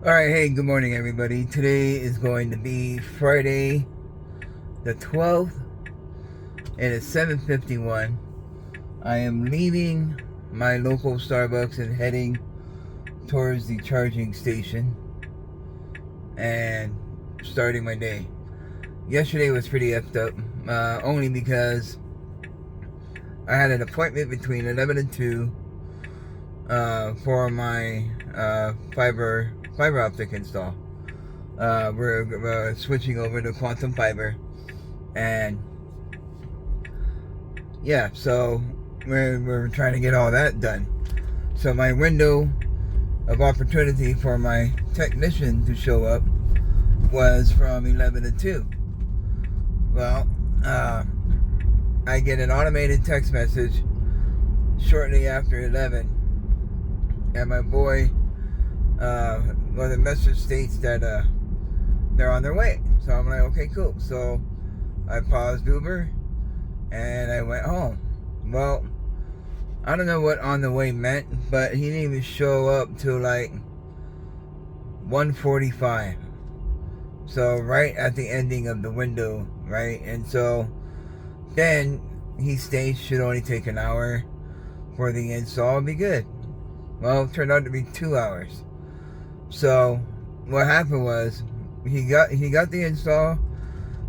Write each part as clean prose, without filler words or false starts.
Alright, hey, good morning everybody. Today is going to be Friday the 12th, and it's 7:51. I am leaving my local Starbucks and heading towards the charging station and starting my day. Yesterday was pretty effed up, only because I had an appointment between 11 and 2 for my fiber optic install. We're switching over to quantum fiber, and yeah, so we're trying to get all that done. So my window of opportunity for my technician to show up was from 11 to 2. Well, I get an automated text message shortly after 11, and my boy, the message states that they're on their way. So I'm like, okay, cool. So I paused Uber and I went home. Well, I don't know what on the way meant, but he didn't even show up till like 1:45. So right at the ending of the window, right? And so then he states should only take an hour for the install, be good. Well, it turned out to be 2 hours. So what happened was he got the install,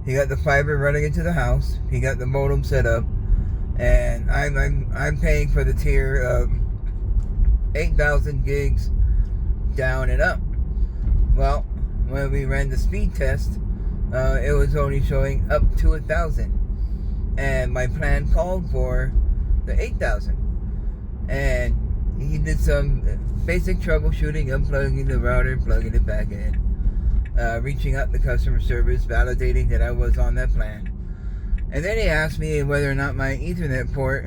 he got the fiber running into the house, he got the modem set up, and I'm paying for the tier of 8,000 gigs down and up. Well, when we ran the speed test, it was only showing up to 1,000, and my plan called for the 8,000. And he did some basic troubleshooting, unplugging the router, plugging it back in, reaching out to customer service, validating that I was on that plan. And then he asked me whether or not my Ethernet port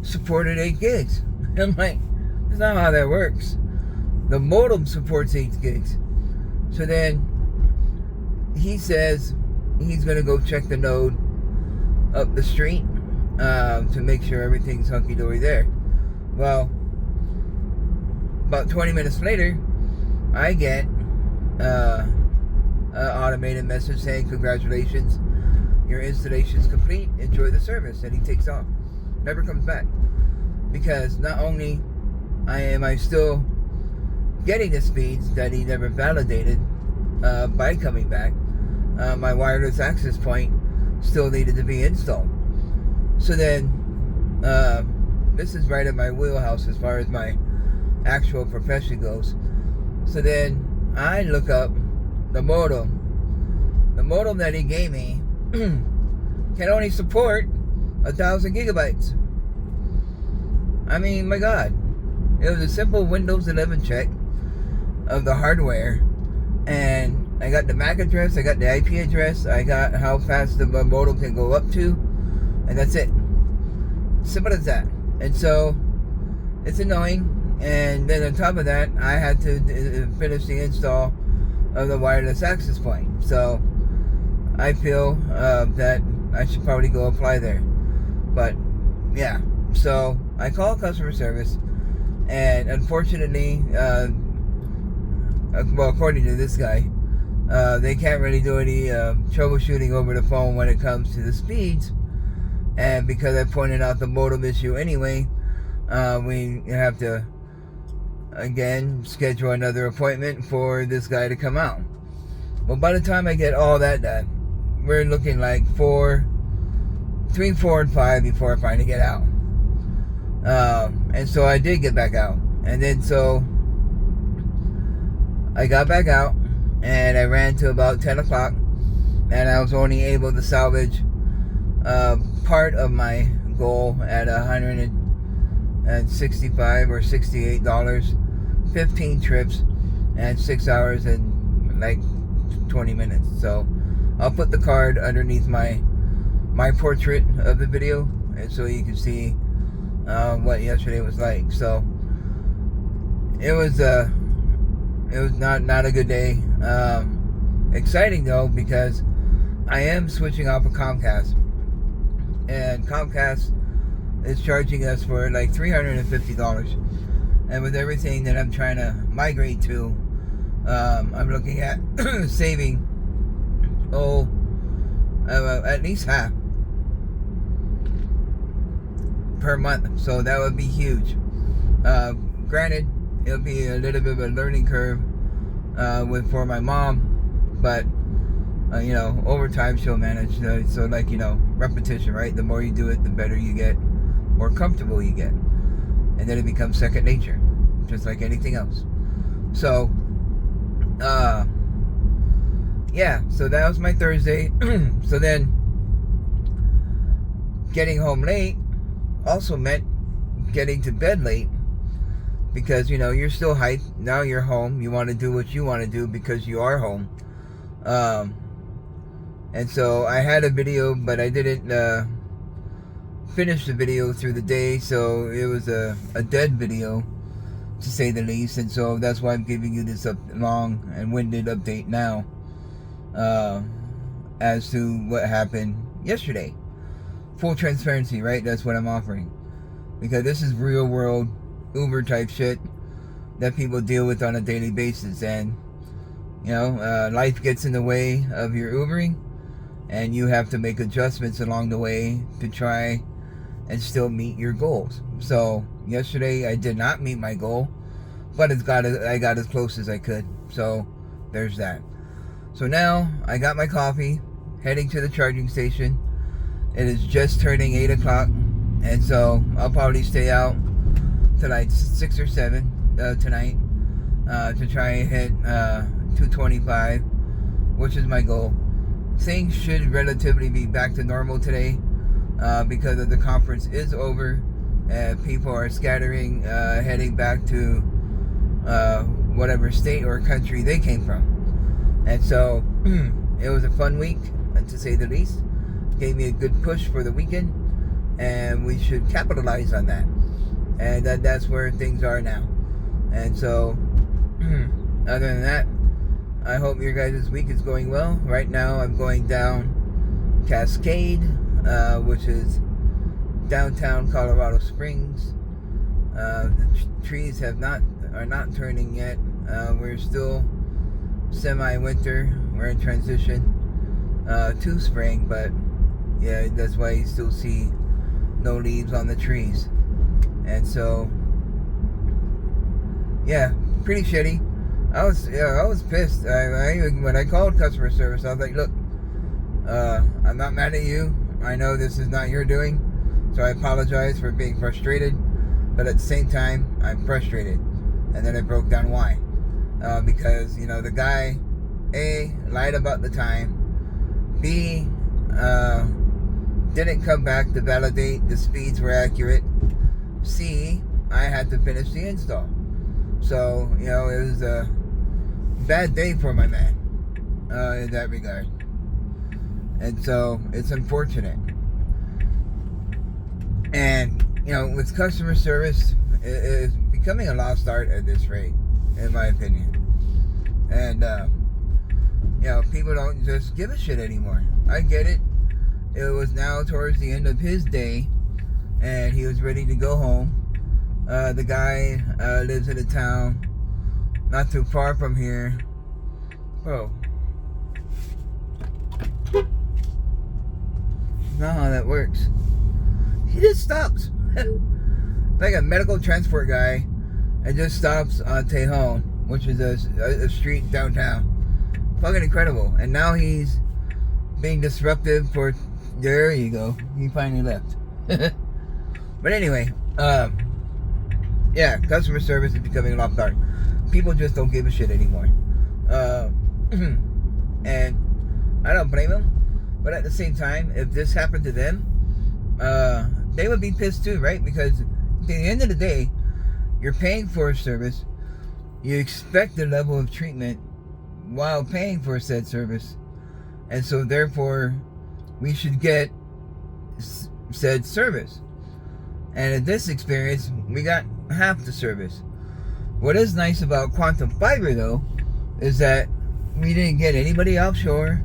supported 8 gigs. I'm like, that's not how that works. The modem supports 8 gigs. So then he says he's going to go check the node up the street to make sure everything's hunky-dory there. Well, about 20 minutes later, I get an automated message saying, congratulations, your installation's complete, enjoy the service. And he takes off, never comes back, because not only am I still getting the speeds that he never validated by coming back, my wireless access point still needed to be installed. So then this is right in my wheelhouse as far as my actual profession goes. So then I look up the modem. The modem that he gave me can only support 1,000 gigabytes. I mean, my God. It was a simple Windows 11 check of the hardware, and I got the MAC address, I got the IP address, I got how fast the modem can go up to, and that's it. Simple as that. And so it's annoying. And then on top of that, I had to finish the install of the wireless access point. So I feel that I should probably go apply there. But yeah, so I call customer service, and unfortunately, well, according to this guy, they can't really do any troubleshooting over the phone when it comes to the speeds. And because I pointed out the modem issue anyway, we have to again schedule another appointment for this guy to come out. Well, by the time I get all that done, we're looking like 3, 4, and 5 before I finally get out. And so I did get back out, and then so I got back out, and I ran to about 10 o'clock, and I was only able to salvage part of my goal at $165 or $68, 15 trips, and 6 hours and like 20 minutes. So I'll put the card underneath my portrait of the video, and so you can see what yesterday was like. So it was not a good day. Exciting though, because I am switching off of Comcast, and Comcast is charging us for like $350. And with everything that I'm trying to migrate to, I'm looking at saving at least half per month, so that would be huge. Granted, it'll be a little bit of a learning curve for my mom, but over time she'll manage. So like, repetition, right? The more you do it, the better you get, more comfortable you get, and then it becomes second nature, just like anything else. So yeah, so that was my Thursday. So then getting home late also meant getting to bed late, because you're still hyped. Now you're home, you want to do what you want to do because you are home. And so I had a video, but I didn't finish the video through the day, so it was a dead video, to say the least. And so that's why I'm giving you this long and winded update now as to what happened yesterday. Full transparency, right? That's what I'm offering, because this is real world Uber type shit that people deal with on a daily basis. And life gets in the way of your Ubering, and you have to make adjustments along the way to try and still meet your goals. So yesterday I did not meet my goal, but I got as close as I could. So there's that. So now I got my coffee, heading to the charging station. It is just turning 8 o'clock, and so I'll probably stay out till like 6 or 7 tonight to try and hit 225, which is my goal. Things should relatively be back to normal today because of the conference is over, and people are scattering, heading back to whatever state or country they came from. And so it was a fun week, to say the least. Gave me a good push for the weekend, and we should capitalize on that. And that's where things are now. And so other than that, I hope your guys' week is going well. Right now I'm going down Cascade, which is downtown Colorado Springs. The trees are not turning yet. We're still semi-winter. We're in transition to spring, but yeah, that's why you still see no leaves on the trees. And so yeah, pretty shitty. I was pissed. When I called customer service, I was like, look, I'm not mad at you. I know this is not your doing, so I apologize for being frustrated, but at the same time, I'm frustrated. And then I broke down why. Because, the guy, A, lied about the time, B, didn't come back to validate the speeds were accurate, C, I had to finish the install. So, it was a bad day for my man in that regard. And so, it's unfortunate. And, with customer service, it's becoming a lost art at this rate, in my opinion. And, people don't just give a shit anymore. I get it. It was now towards the end of his day, and he was ready to go home. The guy lives in a town not too far from here. Bro. That's not how that works. He just stops. Like a medical transport guy, and just stops on Tejon, which is a street downtown. Fucking incredible. And now he's being disruptive for... There you go. He finally left. But anyway, yeah, customer service is becoming a lost art. People just don't give a shit anymore. And I don't blame them. But at the same time, if this happened to them, they would be pissed too, right? Because at the end of the day, you're paying for a service. You expect the level of treatment while paying for said service. And so therefore, we should get said service. And in this experience, we got half the service. What is nice about Quantum Fiber, though, is that we didn't get anybody offshore.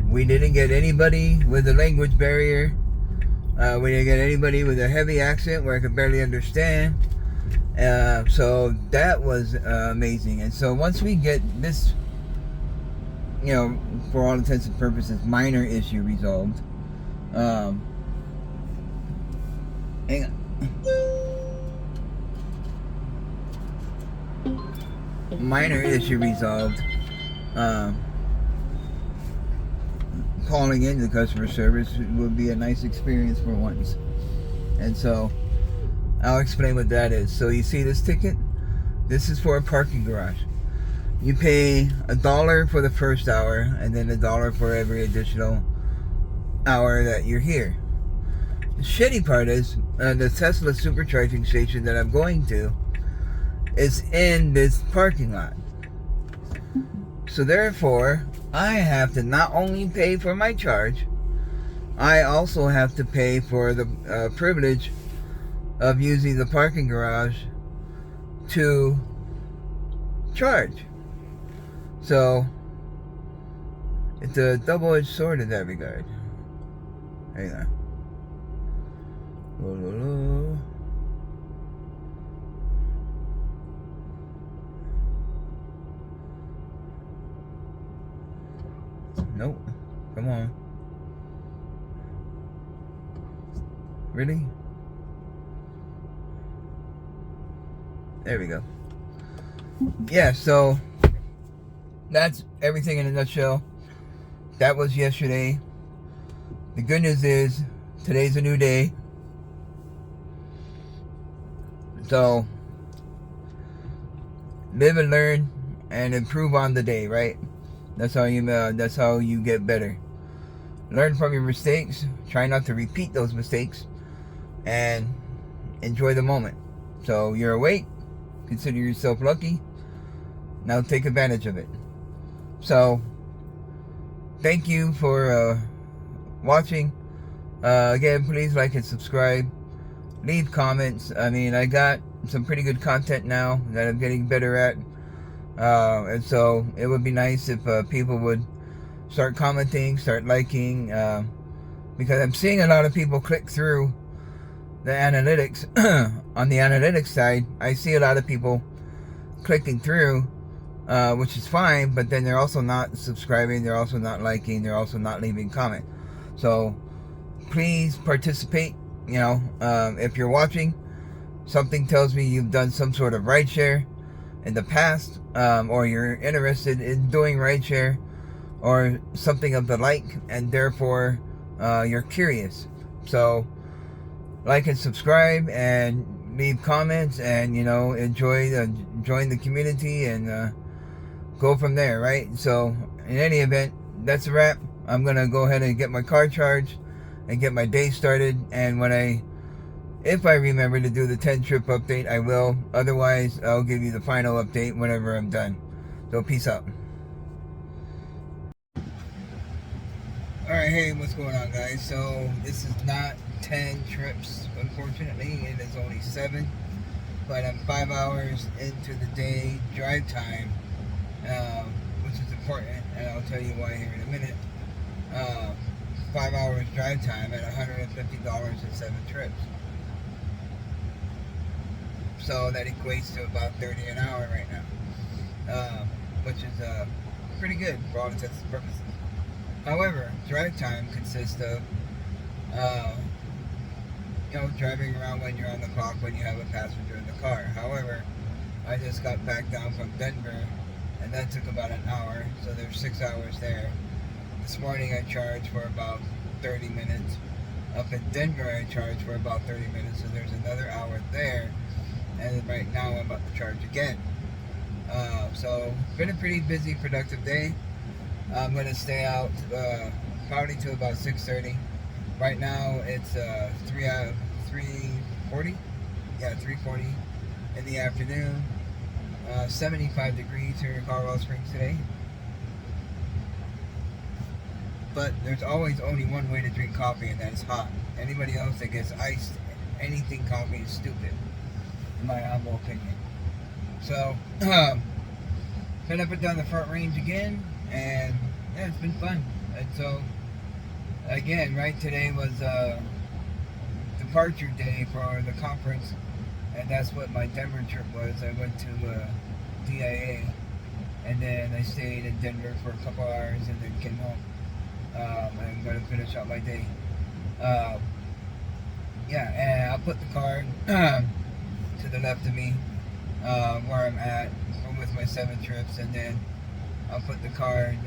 We didn't get anybody with a language barrier. We didn't get anybody with a heavy accent where I could barely understand. So that was amazing. And so once we get this, for all intents and purposes, minor issue resolved, hang on. Minor issue resolved. Calling into customer service would be a nice experience for once. And so I'll explain what that is. So you see this ticket? This is for a parking garage. You pay $1 for the first hour and then $1 for every additional hour that you're here. The shitty part is the Tesla supercharging station that I'm going to is in this parking lot. So therefore, I have to not only pay for my charge, I also have to pay for the privilege of using the parking garage to charge. So it's a double-edged sword in that regard. Hang on. Nope. Come on. Really? There we go. Yeah, so that's everything in a nutshell. That was yesterday. The good news is today's a new day. So live and learn and improve on the day, right? That's how you get better. Learn from your mistakes. Try not to repeat those mistakes, and enjoy the moment. So you're awake. Consider yourself lucky. Now take advantage of it. So thank you for watching. Again, please like and subscribe. Leave comments. I mean, I got some pretty good content now that I'm getting better at. And so it would be nice if people would start commenting, start liking, because I'm seeing a lot of people click through the analytics. On the analytics side, I see a lot of people clicking through, which is fine, but then they're also not subscribing, they're also not liking, they're also not leaving comment. So please participate. If you're watching, something tells me you've done some sort of rideshare in the past, or you're interested in doing rideshare or something of the like, and therefore you're curious. So like and subscribe and leave comments, and join the community and go from there, right? So in any event, that's a wrap. I'm gonna go ahead and get my car charged and get my day started, and if I remember to do the 10 trip update, I will. Otherwise, I'll give you the final update whenever I'm done. So peace out. Alright, hey, what's going on, guys? So this is not 10 trips, unfortunately. It is only 7. But I'm 5 hours into the day drive time, which is important, and I'll tell you why here in a minute. 5 hours drive time at $150 and 7 trips. So that equates to about $30 an hour right now, which is pretty good for all intents and purposes. However, drive time consists of driving around when you're on the clock, when you have a passenger in the car. However, I just got back down from Denver, and that took about an hour, so there's 6 hours there. This morning I charged for about 30 minutes. Up in Denver I charged for about 30 minutes, so there's another hour there. And right now I'm about to charge again. So been a pretty busy, productive day. I'm gonna stay out probably till about 6:30. Right now it's 3:40. Yeah, 3:40 in the afternoon. 75 degrees here in Colorado Springs today. But there's always only one way to drink coffee, and that is hot. Anybody else that gets iced, anything coffee is stupid, in my humble opinion. So, been up and down the Front Range again, and yeah, it's been fun. And so, again, right, today was departure day for the conference, and that's what my Denver trip was. I went to DIA, and then I stayed in Denver for a couple hours, and then came home. I'm gonna finish out my day. Yeah, and I'll put the card to the left of me, where I'm at with my 7 trips, and then I'll put the card.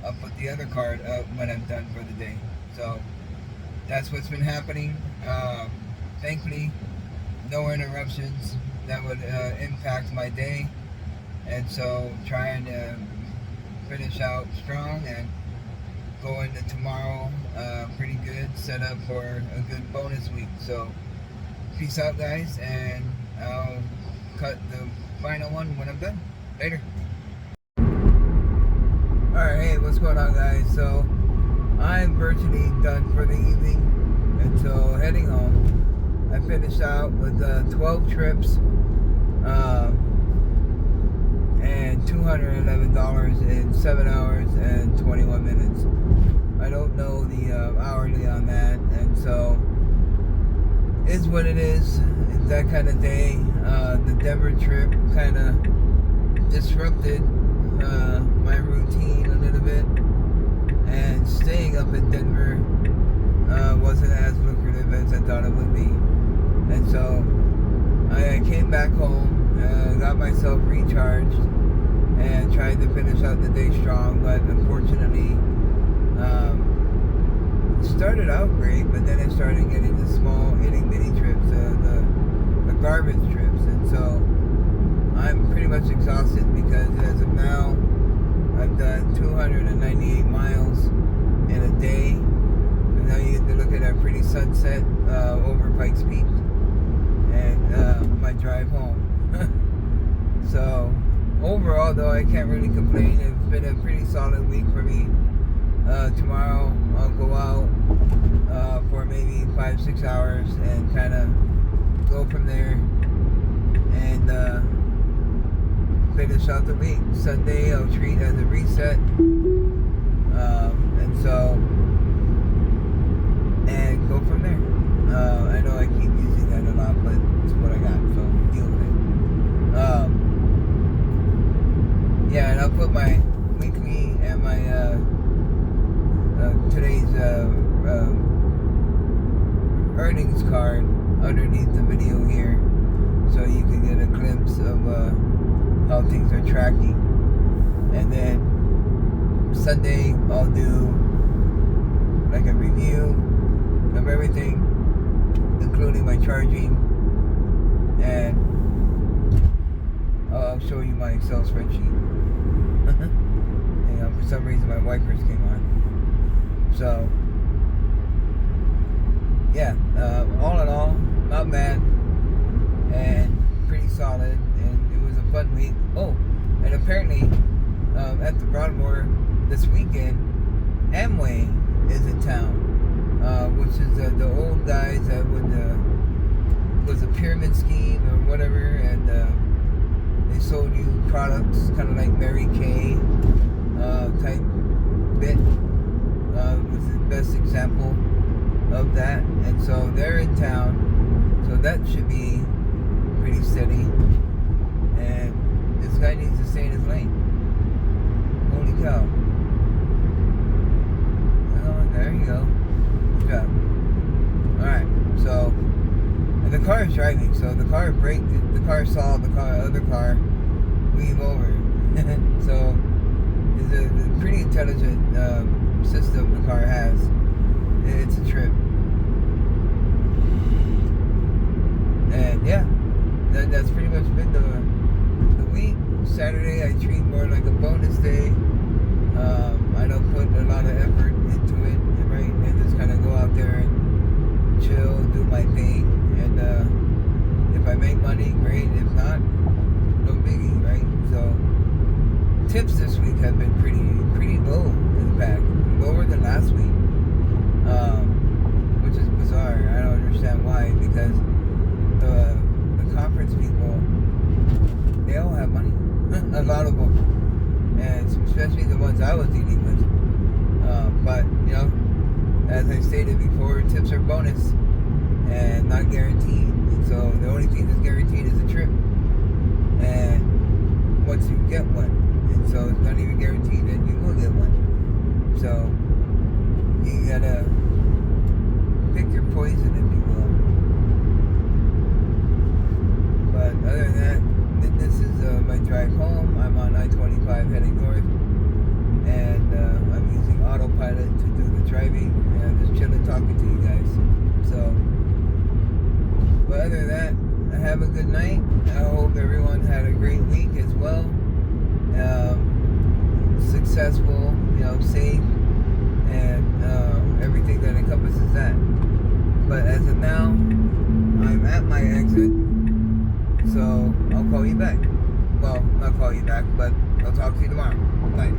I'll put the other card up when I'm done for the day. So that's what's been happening. Thankfully, no interruptions that would impact my day, and so trying to finish out strong and go into tomorrow pretty good, set up for a good bonus week. So peace out, guys, and I'll cut the final one when I'm done. Later. Alright, hey, what's going on, guys? So I'm virtually done for the evening, and so heading home. I finished out with 12 trips and $211 in 7 hours and 21 minutes. I don't know the hourly on that, and so it's what it is. It's that kind of day. The Denver trip kind of disrupted my routine a little bit, and staying up in Denver wasn't as lucrative as I thought it would be, and so I came back home, got myself recharged, and tried to finish out the day strong. But unfortunately, it started out great, but then I started getting the small itty bitty trips, the garbage trips, and so I'm pretty much exhausted because as of now, I've done 298 miles in a day. And now you get to look at that pretty sunset over Pikes Peak and my drive home. So overall, though, I can't really complain. It's been a pretty solid week for me. Tomorrow I'll go out for maybe 5-6 hours and kind of go from there and finish out the week. Sunday I'll treat as a reset, and go from there. I know I keep using that a lot, but it's what I got, so deal with it. Yeah, and I'll put my weekly and my today's earnings card underneath the video here, so you can get a glimpse of how things are tracking. And then Sunday I'll do like a review of everything, including my charging, and I'll show you my Excel spreadsheet. For some reason my wipers came on. So yeah, all in all, not bad and pretty solid, and it was a fun week. Oh, and apparently at the Broadmoor this weekend, Amway is in town, which is the old guys that was a pyramid scheme or whatever, and they sold you products kind of like Mary Kay type bit, was the best example of that. And so they're in town, so that should be pretty steady, and this guy needs to stay in his lane. Holy cow. Oh, there you go. Good job. Alright, so, and the car is driving, so the car braked, the car saw the other car weave over. So it's a pretty intelligent system the car has. It's a trip. And yeah, that's pretty much been the week. Saturday I treat more like a bonus day. I don't put a lot of effort into it, right? And just kind of go out there and chill, do my thing, and if I make money, great. If not, no biggie, right? So tips this week have been pretty low, in fact, lower than last week, which is bizarre. I don't understand why, because the conference people, they all have money. A lot of them, and especially the ones I was dealing with. But you know, as I stated before, tips are bonus, and not guaranteed. And so the only thing that's guaranteed is a trip. And once you get one, and so it's not even guaranteed that you will get one. So you gotta pick your poison, if you will. But other than that, this is my drive home. I'm on I-25 heading north, and I'm using autopilot to do the driving, and I'm just chilling talking to you guys. So, but other than that, have a good night. I hope everyone had a great week as well. Successful, safe, and everything that encompasses that. But as of now, I'm at my exit, so I'll call you back. Well, not call you back, but I'll talk to you tomorrow. Bye.